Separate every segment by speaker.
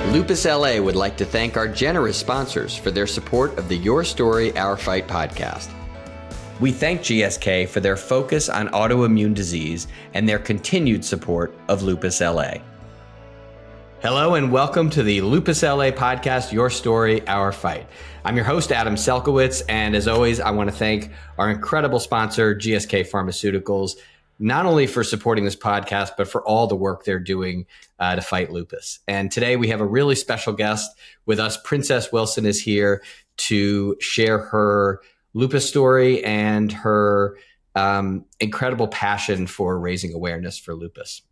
Speaker 1: Lupus LA would like to thank our generous sponsors for their support of the Your Story, Our Fight podcast. We thank GSK for their focus on autoimmune disease and their continued support of Lupus LA. Hello and welcome to the Lupus LA podcast, Your Story, Our Fight. I'm your host, Adam Selkowitz, and as always, I want to thank our incredible sponsor, GSK Pharmaceuticals, not only for supporting this podcast, but for all the work they're doing to fight lupus. And today we have a really special guest with us. Princess Wilson is here to share her lupus story and her incredible passion for raising awareness for lupus.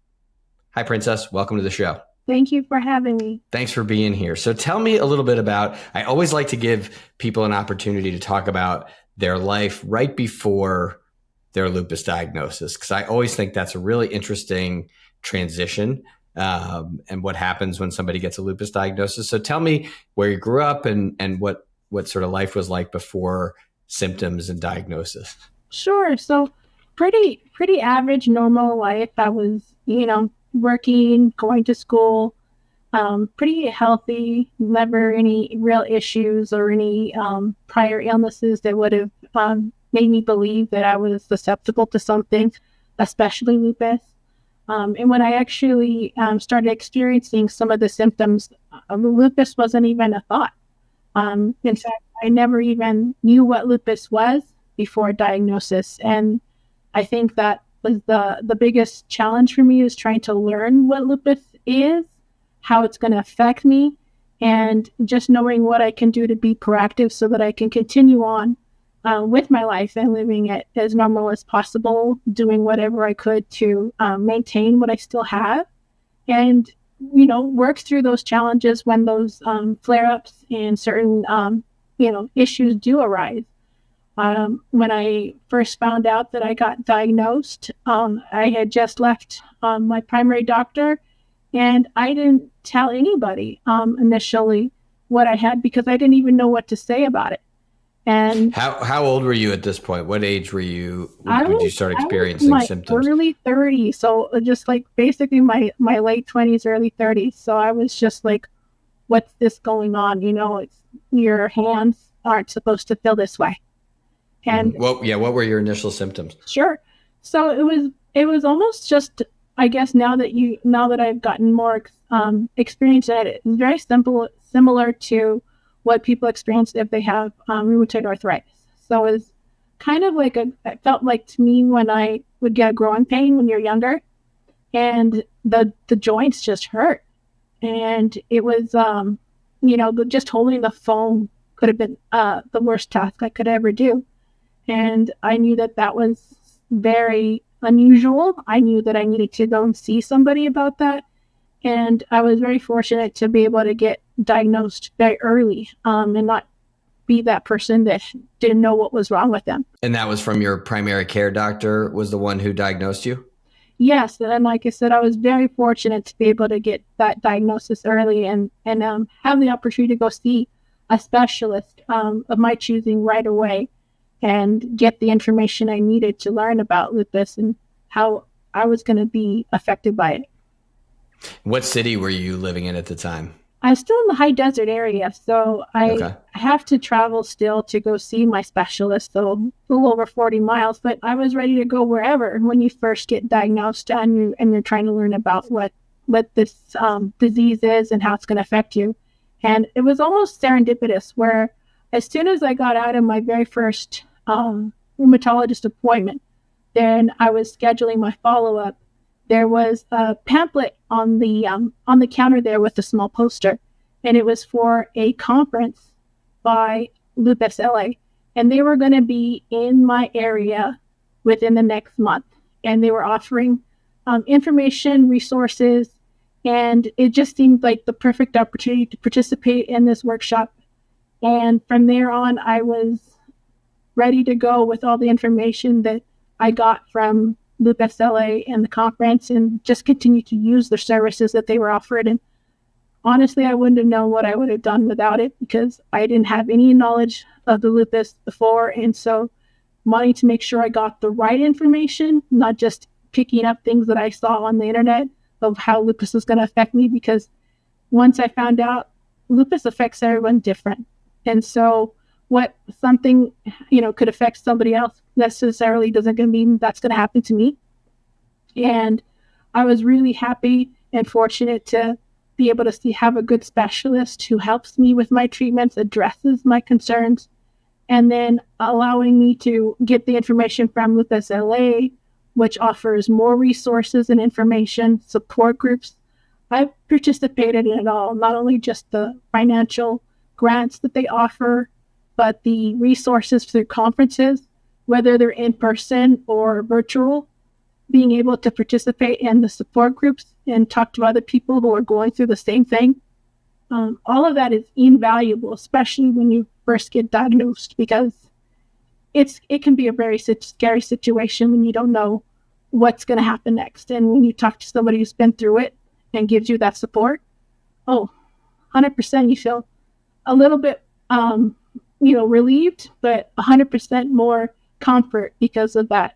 Speaker 1: Hi, Princess. Welcome to the show.
Speaker 2: Thank you for having me.
Speaker 1: Thanks for being here. So tell me a little bit about, I always like to give people an opportunity to talk about their life right before their lupus diagnosis, because I always think that's a really interesting transition and what happens when somebody gets a lupus diagnosis. So tell me where you grew up and what sort of life was like before symptoms and diagnosis.
Speaker 2: Sure. So pretty average, normal life. I was, working, going to school, pretty healthy, never any real issues or any prior illnesses that would have made me believe that I was susceptible to something, especially lupus. And when I actually started experiencing some of the symptoms, lupus wasn't even a thought. In fact, I never even knew what lupus was before diagnosis. And I think that was the biggest challenge for me, is trying to learn what lupus is, how it's going to affect me, and just knowing what I can do to be proactive so that I can continue on with my life and living it as normal as possible, doing whatever I could to maintain what I still have and, work through those challenges when those flare-ups and certain, issues do arise. When I first found out that I got diagnosed, I had just left my primary doctor, and I didn't tell anybody initially what I had because I didn't even know what to say about it. And
Speaker 1: how old were you at this point? What age were you when you start experiencing symptoms?
Speaker 2: Early 30s. So just like basically my late 20s, early 30s. So I was just like, what's this going on? It's, your hands aren't supposed to feel this way. And
Speaker 1: what were your initial symptoms?
Speaker 2: Sure. So it was almost just, I guess now that I've gotten more experience at it, it's very similar to what people experience if they have rheumatoid arthritis. So it's kind of like it felt like to me when I would get a growing pain when you're younger, and the joints just hurt, and it was just holding the phone could have been the worst task I could ever do, and I knew that was very unusual. I knew that I needed to go and see somebody about that. And I was very fortunate to be able to get diagnosed very early and not be that person that didn't know what was wrong with them.
Speaker 1: And that was from your primary care doctor, was the one who diagnosed you?
Speaker 2: Yes. And like I said, I was very fortunate to be able to get that diagnosis early and have the opportunity to go see a specialist of my choosing right away and get the information I needed to learn about lupus and how I was going to be affected by it.
Speaker 1: What city were you living in at the time?
Speaker 2: I'm still in the high desert area, so I have to travel still to go see my specialist, so a little over 40 miles, but I was ready to go wherever when you first get diagnosed and you're trying to learn about what this disease is and how it's going to affect you. And it was almost serendipitous, where as soon as I got out of my very first rheumatologist appointment, then I was scheduling my follow-up. There was a pamphlet on the counter there with a small poster, and it was for a conference by Lupus LA, and they were going to be in my area within the next month, and they were offering information, resources, and it just seemed like the perfect opportunity to participate in this workshop. And from there on, I was ready to go with all the information that I got from Lupus LA and the conference, and just continue to use the services that they were offered. And honestly, I wouldn't have known what I would have done without it, because I didn't have any knowledge of the lupus before. And so wanting to make sure I got the right information, not just picking up things that I saw on the internet of how lupus was going to affect me, because once I found out lupus affects everyone different. And so what something, could affect somebody else necessarily doesn't mean that's going to happen to me. And I was really happy and fortunate to be able to have a good specialist who helps me with my treatments, addresses my concerns, and then allowing me to get the information from Lupus LA, which offers more resources and information, support groups. I've participated in it all, not only just the financial grants that they offer, but the resources through conferences, whether they're in person or virtual, being able to participate in the support groups and talk to other people who are going through the same thing. All of that is invaluable, especially when you first get diagnosed, because it can be a very scary situation when you don't know what's going to happen next. And when you talk to somebody who's been through it and gives you that support, 100% you feel a little bit, relieved, but 100% more comfort because of that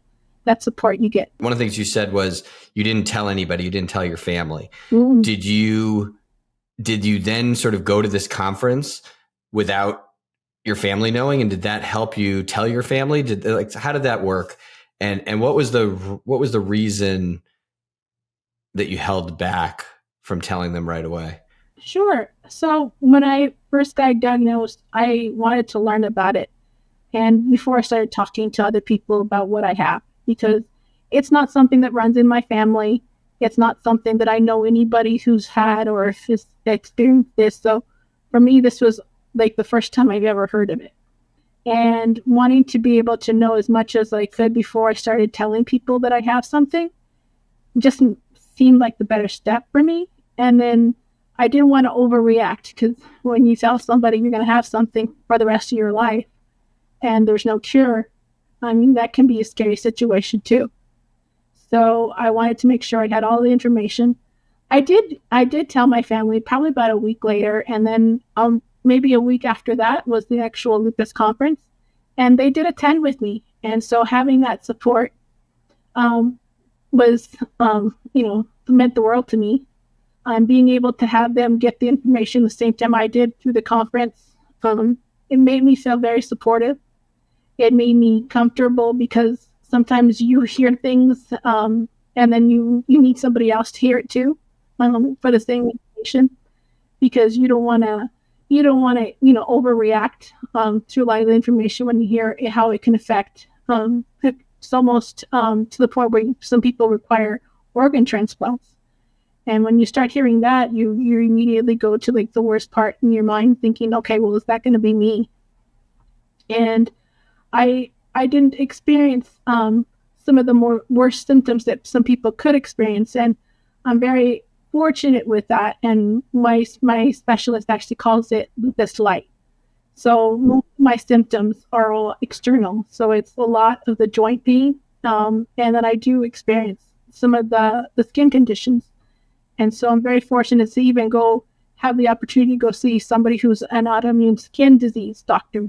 Speaker 2: support you get.
Speaker 1: One of the things you said was you didn't tell anybody, you didn't tell your family.
Speaker 2: Mm.
Speaker 1: Did you then sort of go to this conference without your family knowing? And did that help you tell your family? How did that work? And what was the reason that you held back from telling them right away?
Speaker 2: Sure. So when I first got diagnosed, I wanted to learn about it. And before I started talking to other people about what I have, because it's not something that runs in my family. It's not something that I know anybody who's had or has experienced this. So for me, this was like the first time I've ever heard of it. And wanting to be able to know as much as I could before I started telling people that I have something just seemed like the better step for me. And then I didn't want to overreact, because when you tell somebody you're going to have something for the rest of your life and there's no cure, that can be a scary situation too. So I wanted to make sure I had all the information. I did tell my family probably about a week later, and then maybe a week after that was the actual lupus conference, and they did attend with me. And so having that support was, meant the world to me. Being able to have them get the information the same time I did through the conference, it made me feel very supportive. It made me comfortable, because sometimes you hear things and then you need somebody else to hear it too, for the same information, because you don't want to overreact to a lot of the information when you hear how it can affect. It's almost to the point where some people require organ transplants. And when you start hearing that, you immediately go to like the worst part in your mind, thinking, okay, well, is that going to be me? And I didn't experience some of the worst symptoms that some people could experience, and I'm very fortunate with that. And my specialist actually calls it lupus light. So my symptoms are all external. So it's a lot of the joint pain, and then I do experience some of the skin conditions. And so I'm very fortunate to even have the opportunity to go see somebody who's an autoimmune skin disease doctor.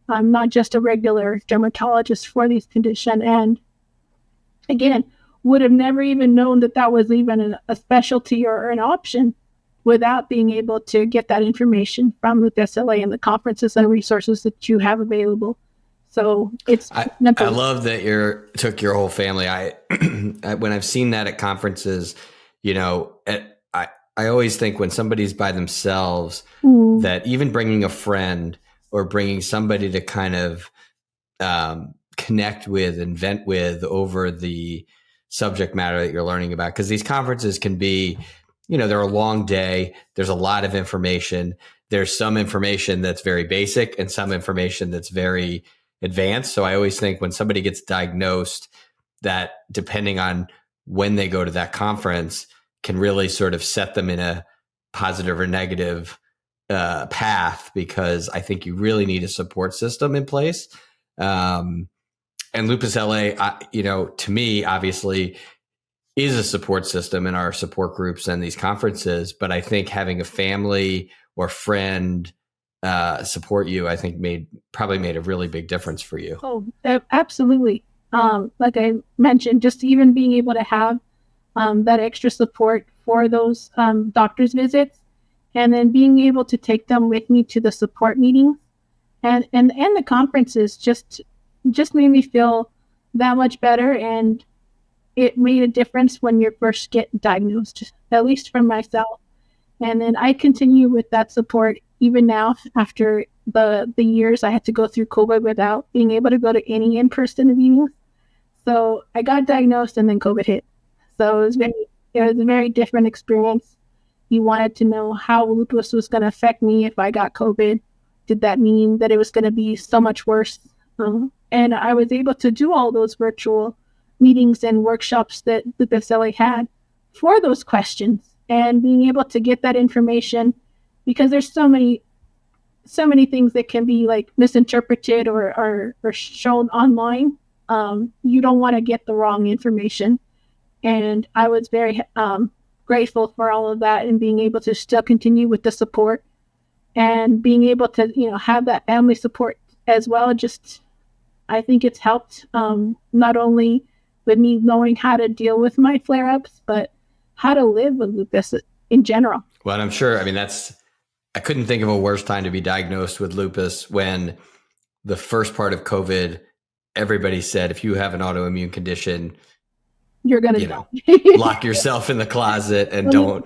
Speaker 2: I'm not just a regular dermatologist for these conditions. And again, would have never even known that was even a specialty or an option without being able to get that information from Lupus LA and the conferences and resources that you have available. So
Speaker 1: I love that you took your whole family. When I've seen that at conferences, I always think when somebody's by themselves, that even bringing a friend or bringing somebody to kind of connect with and vent with over the subject matter that you're learning about, because these conferences can be, they're a long day. There's a lot of information. There's some information that's very basic and some information that's very advanced. So I always think when somebody gets diagnosed, that depending on when they go to that conference can really sort of set them in a positive or negative path, because I think you really need a support system in place. And Lupus LA, to me, obviously is a support system in our support groups and these conferences. But I think having a family or friend support you, I think probably made a really big difference for you.
Speaker 2: Oh, absolutely. Like I mentioned, just even being able to have that extra support for those doctor's visits And then being able to take them with me to the support meetings and the conferences just made me feel that much better. And it made a difference when you first get diagnosed, at least for myself. And then I continue with that support even now after the years I had to go through COVID without being able to go to any in-person meetings. So I got diagnosed and then COVID hit. So it was a very different experience. You wanted to know how lupus was going to affect me if I got COVID. Did that mean that it was going to be so much worse? And I was able to do all those virtual meetings and workshops that Lupus LA had for those questions, and being able to get that information, because there's so many things that can be like misinterpreted or shown online. You don't want to get the wrong information. And I was very grateful for all of that, and being able to still continue with the support and being able to, have that family support as well. I think it's helped not only with me knowing how to deal with my flare-ups, but how to live with lupus in general.
Speaker 1: Well, I'm sure, I couldn't think of a worse time to be diagnosed with lupus when the first part of COVID, everybody said, if you have an autoimmune condition,
Speaker 2: you're going to die.
Speaker 1: Lock yourself in the closet and don't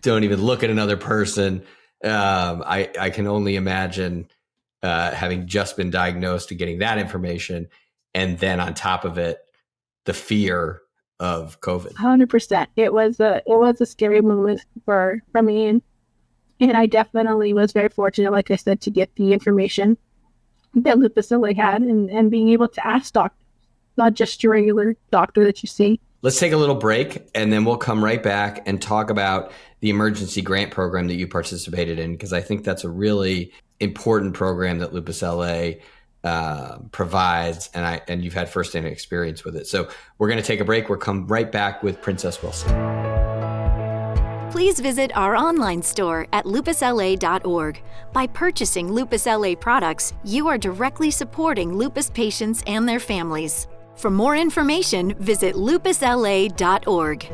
Speaker 1: even look at another person. I can only imagine having just been diagnosed and getting that information, and then on top of it, the fear of COVID.
Speaker 2: 100%. It was a scary moment for me, and I definitely was very fortunate, like I said, to get the information that Lupus LA had, and being able to ask doctors, not just your regular doctor that you see.
Speaker 1: Let's take a little break, and then we'll come right back and talk about the emergency grant program that you participated in, because I think that's a really important program that Lupus LA provides, and you've had firsthand experience with it. So we're going to take a break. We'll come right back with Princess Wilson.
Speaker 3: Please visit our online store at lupusla.org. By purchasing Lupus LA products, you are directly supporting lupus patients and their families. For more information, visit lupusla.org.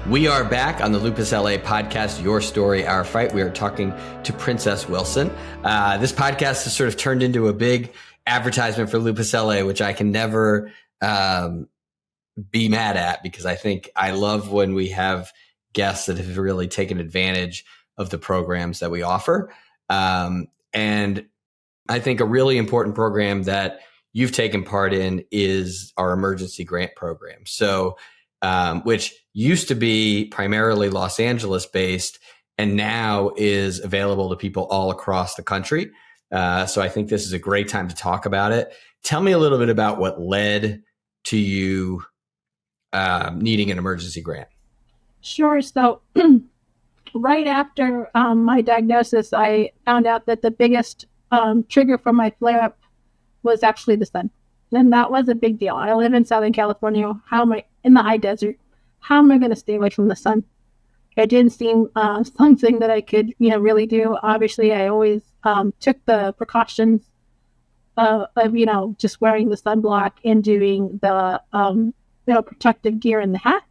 Speaker 1: We are back on the Lupus LA podcast, Your Story, Our Fight. We are talking to Princess Wilson. This podcast has sort of turned into a big advertisement for Lupus LA, which I can never be mad at, because I love when we have guests that have really taken advantage of the programs that we offer. And I think a really important program that you've taken part in is our emergency grant program. So, which used to be primarily Los Angeles based and now is available to people all across the country. So I think this is a great time to talk about it. Tell me a little bit about what led to you needing an emergency grant.
Speaker 2: Sure. So right after my diagnosis, I found out that the biggest trigger for my flare-up was actually the sun. And that was a big deal. I live in Southern California. How am I in the high desert? How am I going to stay away from the sun? It didn't seem something that I could, really do. Obviously, I always took the precautions of, just wearing the sunblock and doing the, protective gear and the hats.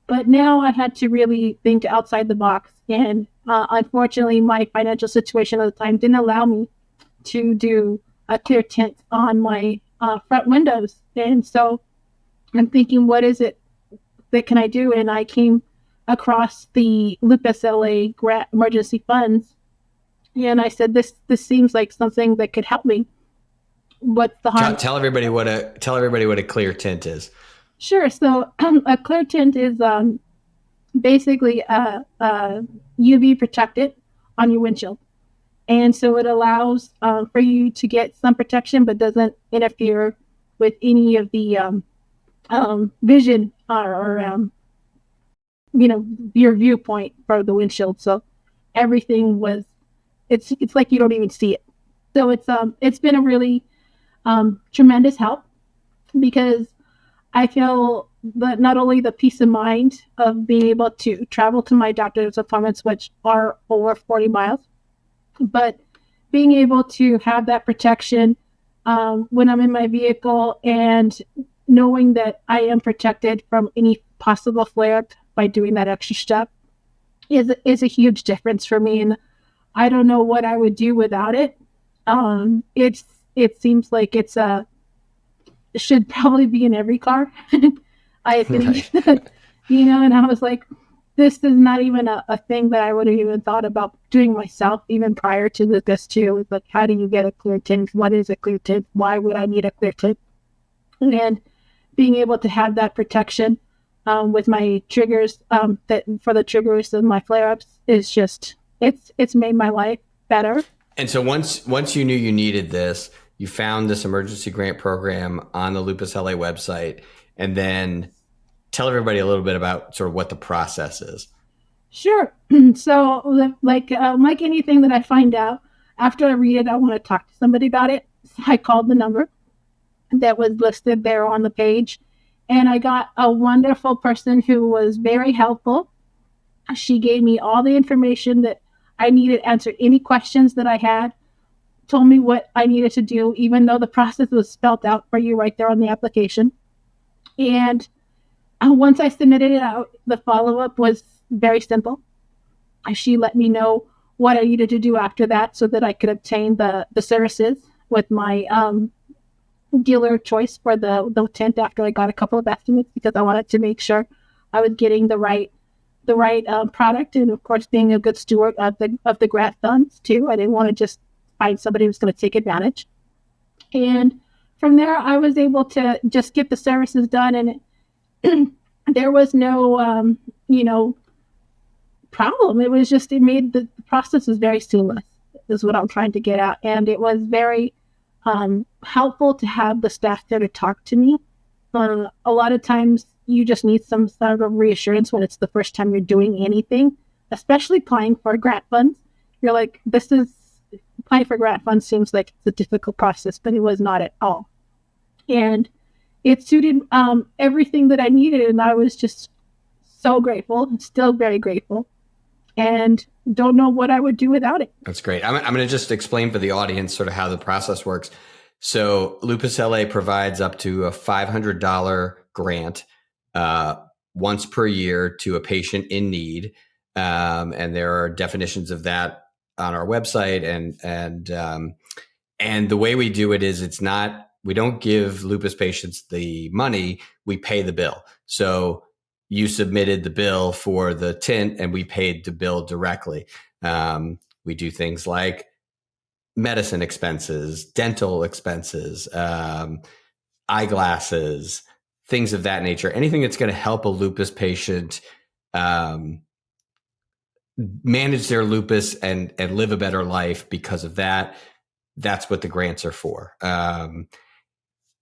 Speaker 2: But now I had to really think outside the box. And unfortunately, my financial situation at the time didn't allow me to do a clear tint on my front windows. And so I'm thinking, what is it that can I do? And I came across the Lupus LA grant emergency funds. And I said, this seems like something that could help me. What's the harm?
Speaker 1: Tell everybody what a clear tint is.
Speaker 2: Sure. So a clear tint is basically UV protected on your windshield. And so it allows for you to get some protection, but doesn't interfere with any of the vision or your viewpoint for the windshield. So everything it's like you don't even see it. So it's been a really tremendous help, because I feel that not only the peace of mind of being able to travel to my doctor's appointments, which are over 40 miles, but being able to have that protection when I'm in my vehicle, and knowing that I am protected from any possible flare-up by doing that extra step. is a huge difference for me, and I don't know what I would do without it. It seems like it should probably be in every car. I think,
Speaker 1: Right.
Speaker 2: and I was like, this is not even a thing that I would have even thought about doing myself, even prior to this too. It's like, how do you get a clear tint? What is a clear tint? Why would I need a clear tint? And being able to have that protection with my triggers, that for the triggers of my flare-ups is just, it's made my life better.
Speaker 1: And so once you knew you needed this, you found this emergency grant program on the Lupus LA website, and then tell everybody a little bit about sort of what the process is.
Speaker 2: Sure. So like anything that I find out, after I read it, I want to talk to somebody about it. So I called the number that was listed there on the page, and I got a wonderful person who was very helpful. She gave me all the information that I needed, answered any questions that I had, told me what I needed to do, even though the process was spelled out for you right there on the application. And once I submitted it out, the follow-up was very simple. She let me know what I needed to do after that so that I could obtain the services with my dealer choice for the tint after I got a couple of estimates, because I wanted to make sure I was getting the right product, and of course being a good steward of the grant funds too. I didn't want to just find somebody who's going to take advantage. And from there, I was able to just get the services done, and there was no problem. It was just, it made the process was very seamless, is what I'm trying to get at. And it was very helpful to have the staff there to talk to me. A lot of times you just need some sort of reassurance when it's the first time you're doing anything, especially applying for grant funds. You're like, applying for grant funds seems like it's a difficult process, but it was not at all. And it suited everything that I needed, and I was just so grateful, still very grateful, and don't know what I would do without it.
Speaker 1: That's great. I'm going to just explain for the audience sort of how the process works. So Lupus LA provides up to a $500 grant once per year to a patient in need. And there are definitions of that on our website. And the way we do it is we don't give lupus patients the money, we pay the bill. So you submitted the bill for the tint and we paid the bill directly. We do things like medicine expenses, dental expenses, eyeglasses, things of that nature. Anything that's going to help a lupus patient manage their lupus and live a better life because of that. That's what the grants are for. And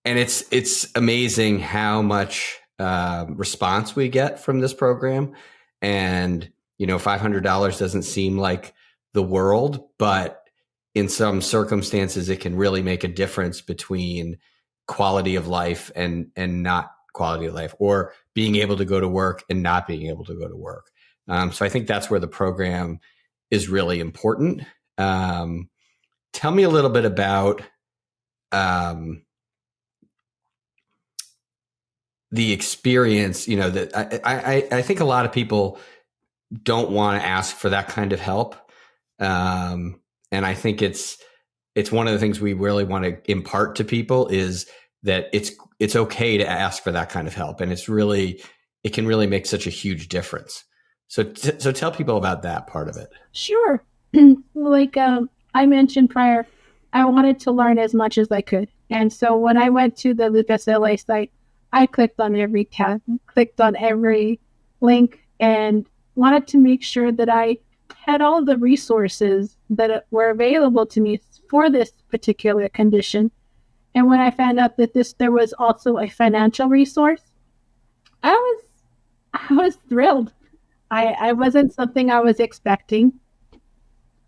Speaker 1: it's amazing how much response we get from this program. And, $500 doesn't seem like the world, but in some circumstances, it can really make a difference between quality of life and not quality of life, or being able to go to work and not being able to go to work. So I think that's where the program is really important. Tell me a little bit about the experience, that I think a lot of people don't want to ask for that kind of help. And I think it's one of the things we really want to impart to people is that it's okay to ask for that kind of help. And it can really make such a huge difference. So tell people about that part of it.
Speaker 2: Sure. Like I mentioned prior, I wanted to learn as much as I could. And so when I went to the Lupus LA site, I clicked on every tab, clicked on every link, and wanted to make sure that I had all the resources that were available to me for this particular condition. And when I found out that there was also a financial resource, I was thrilled. I wasn't something I was expecting.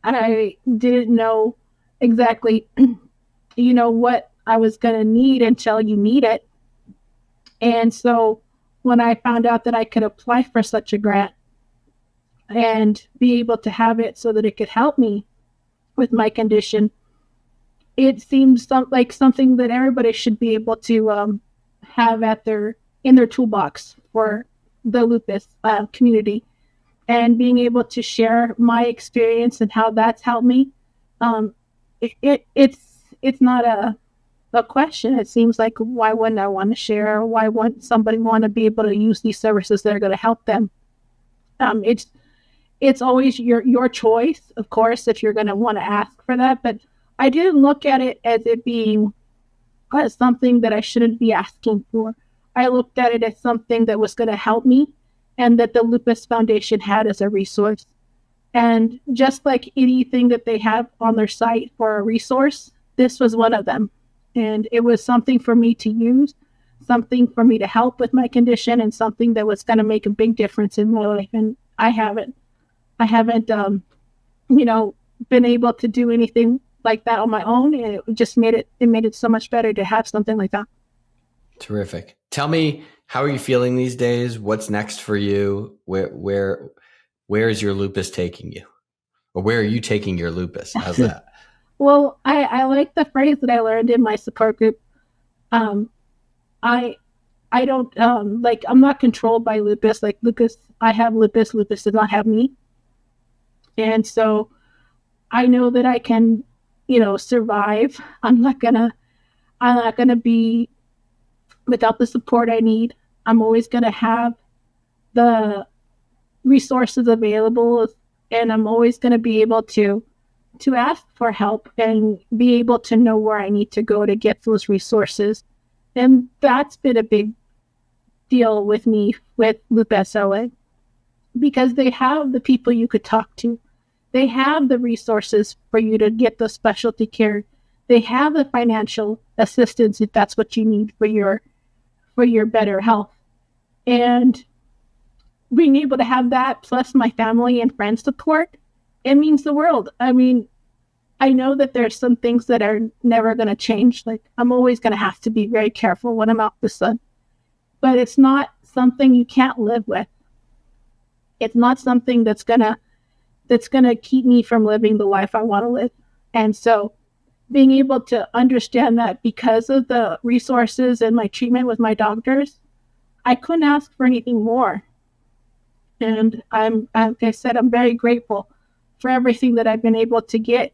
Speaker 2: I didn't know exactly, what I was going to need until you need it. And so when I found out that I could apply for such a grant and be able to have it so that it could help me with my condition, it seems like something that everybody should be able to have in their toolbox for the lupus community. and being able to share my experience and how that's helped me. It's not a question. It seems like, why wouldn't I want to share? Why wouldn't somebody want to be able to use these services that are going to help them? It's always your choice, of course, if you're going to want to ask for that. But I didn't look at it as it being something that I shouldn't be asking for. I looked at it as something that was going to help me and that the Lupus Foundation had as a resource. And just like anything that they have on their site for a resource, this was one of them. And it was something for me to use, something for me to help with my condition, and something that was going to make a big difference in my life. And I haven't, been able to do anything like that on my own. And it just made it so much better to have something like that.
Speaker 1: Terrific. Tell me, how are you feeling these days? What's next for you? Where is your lupus taking you? Or where are you taking your lupus? How's that?
Speaker 2: Well, I like the phrase that I learned in my support group. I don't I'm not controlled by lupus. Like I have lupus does not have me. And so I know that I can, survive. I'm not gonna be without the support I need. I'm always gonna have the resources available, and I'm always gonna be able to ask for help and be able to know where I need to go to get those resources. And that's been a big deal with me with Lupus LA, because they have the people you could talk to. They have the resources for you to get the specialty care. They have the financial assistance if that's what you need for your better health. And being able to have that plus my family and friends support, it means the world. I mean, I know that there's some things that are never going to change. Like, I'm always going to have to be very careful when I'm out in the sun. But it's not something you can't live with. It's not something that's going to keep me from living the life I want to live. And so being able to understand that because of the resources and my treatment with my doctors, I couldn't ask for anything more. And like I said, I'm very grateful for everything that I've been able to get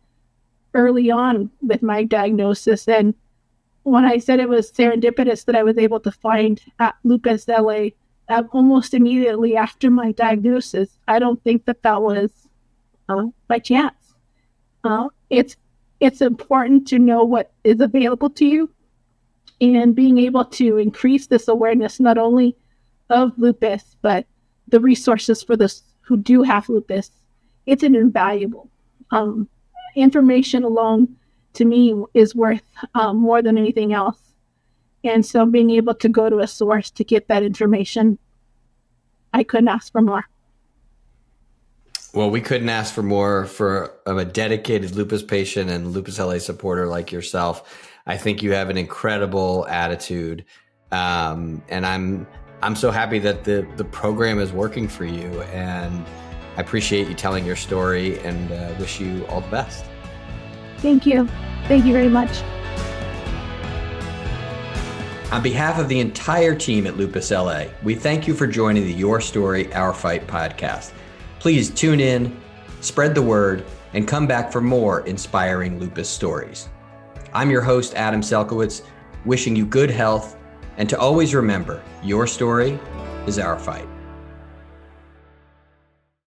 Speaker 2: early on with my diagnosis. And when I said it was serendipitous that I was able to find at Lupus LA almost immediately after my diagnosis, I don't think that was by chance. It's important to know what is available to you, and being able to increase this awareness not only of lupus, but the resources for those who do have lupus. It's an invaluable. Information alone, to me, is worth more than anything else. And so being able to go to a source to get that information, I couldn't ask for more.
Speaker 1: Well, we couldn't ask for more for a dedicated lupus patient and Lupus LA supporter like yourself. I think you have an incredible attitude. And I'm so happy that the program is working for you. And I appreciate you telling your story, and wish you all the best.
Speaker 2: Thank you. Thank you very much.
Speaker 1: On behalf of the entire team at Lupus LA, we thank you for joining the Your Story, Our Fight podcast. Please tune in, spread the word, and come back for more inspiring lupus stories. I'm your host, Adam Selkowitz, wishing you good health, and to always remember, your story is our fight.